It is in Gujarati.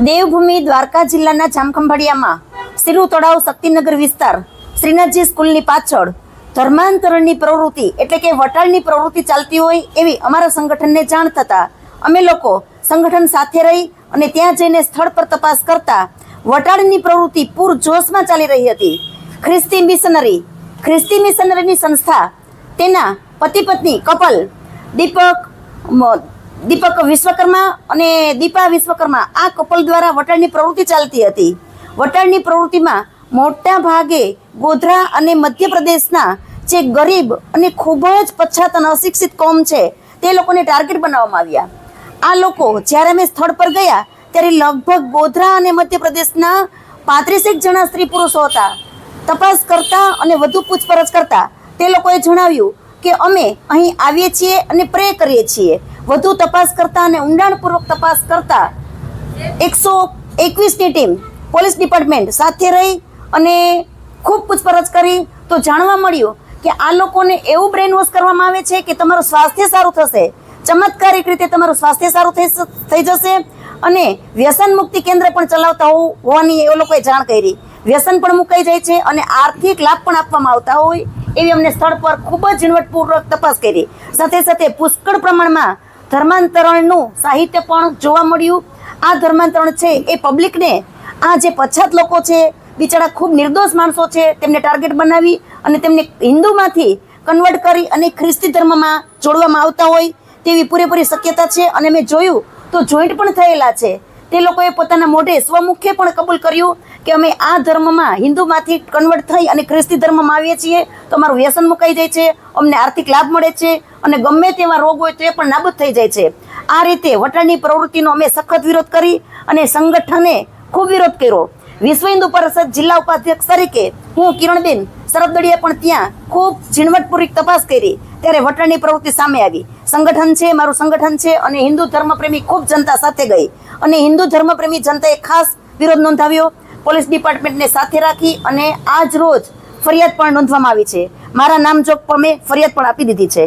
દેવભૂમિ દ્વારકા જિલ્લાના જામખંભાળિયામાં સિરુ તળાવ શક્તિનગર વિસ્તાર શ્રીનાથજી સ્કૂલની પાછળ ધર્માંતરણની પ્રવૃત્તિ એટલે કે વટાળની પ્રવૃત્તિ ચાલતી હોય એવી અમારા સંગઠનને જાણ થતાં અમે લોકો સંગઠન સાથે રહી અને ત્યાં જઈને સ્થળ પર તપાસ કરતા વટાળની પ્રવૃત્તિ પૂરજોશમાં ચાલી રહી હતી. ખ્રિસ્તી મિશનરીની સંસ્થા તેના પતિ પત્ની કપલ દીપક વિશ્વકર્મા અને દીપા વિશ્વકર્મા આ કપલ દ્વારા વટાળની પ્રવૃત્તિ ચાલતી હતી. વટાળની પ્રવૃત્તિમાં મોટા ભાગે ગોધરા અને મધ્યપ્રદેશના જે ગરીબ અને ખૂબ જ પછાત અને અશિક્ષિત કોમ છે તે લોકોને ટાર્ગેટ બનાવવામાં આવ્યા. આ લોકો જ્યારે અમે સ્થળ પર ગયા ત્યારે લગભગ ગોધરા અને મધ્યપ્રદેશના 35 જણા સ્ત્રી પુરુષો હતા. તપાસ કરતા અને વધુ પૂછપરછ કરતા તે લોકોએ જણાવ્યું કે અમે અહીં આવીએ છીએ અને પ્રે કરીએ છીએ. વધુ તપાસ કરતા અને ઊંડાણપૂર્વક તપાસ કરતા 121ની ટીમ પોલીસ ડિપાર્ટમેન્ટ સાથે રહી અને ખૂબ પૂછપરછ કરી તો જાણવા મળ્યું કે આ લોકોને એવું બ્રેન વોશ કરવામાં આવે છે કે તમારું સ્વાસ્થ્ય સારું થશે, ચમત્કારિક રીતે તમારું સ્વાસ્થ્ય સારું થઈ જશે અને વ્યસન મુક્તિ કેન્દ્ર પણ ચલાવતા હોવાની એ લોકોએ જાણ કરી. વ્યસન પણ મુકાઈ જાય છે અને આર્થિક લાભ પણ આપવામાં આવતા હોય એવી અમને સ્થળ પર ખૂબ જ ઝીણવટપૂર્વક તપાસ કરી. સાથે સાથે પુષ્કળ પ્રમાણમાં ધર્માંતરણનું સાહિત્ય પણ જોવા મળ્યું. આ ધર્માંતરણ છે એ પબ્લિકને, આ જે પછાત લોકો છે બિચારા ખૂબ નિર્દોષ માણસો છે તેમને ટાર્ગેટ બનાવી અને તેમને હિન્દુમાંથી કન્વર્ટ કરી અને ખ્રિસ્તી ધર્મમાં જોડવામાં આવતા હોય તેવી પૂરેપૂરી શક્યતા છે. અને મેં જોયું તો જોઈન્ટ પણ થયેલા છે. તે લોકોએ પોતાના મોઢે સ્વમુખે પણ કબૂલ કર્યું કે અમે આ ધર્મમાં હિન્દુમાંથી કન્વર્ટ થઈ અને ખ્રિસ્તી ધર્મમાં આવીએ છીએ તો અમારું વ્યસન મુકાઈ જાય છે, અમને આર્થિક લાભ મળે છે અને ગમે તેવા રોગ હોય તો એ પણ નાબૂદ થઈ જાય છે. આ રીતે વટાળની પ્રવૃત્તિનો અમે સખત વિરોધ કરી અને સંગઠને ખૂબ વિરોધ કર્યો. વિશ્વ હિન્દુ પરિષદ જિલ્લા ઉપાધ્યક્ષ તરીકે હું કિરણબેન સરબદડીએ પણ ત્યાં ખૂબ ઝીણવટપૂર્વક તપાસ કરી ત્યારે વટાળની પ્રવૃત્તિ સામે આવી. સંગઠન છે, મારું સંગઠન છે અને હિન્દુ ધર્મપ્રેમી ખૂબ જનતા સાથે ગઈ અને હિન્દુ ધર્મપ્રેમી જનતાએ ખાસ વિરોધ નોંધાવ્યો. પોલીસ ડિપાર્ટમેન્ટને સાથે રાખી અને આજ રોજ ફરિયાદ પણ નોંધવામાં આવી છે. મારા નામ જોગ પર મેં ફરિયાદ પણ આપી દીધી છે.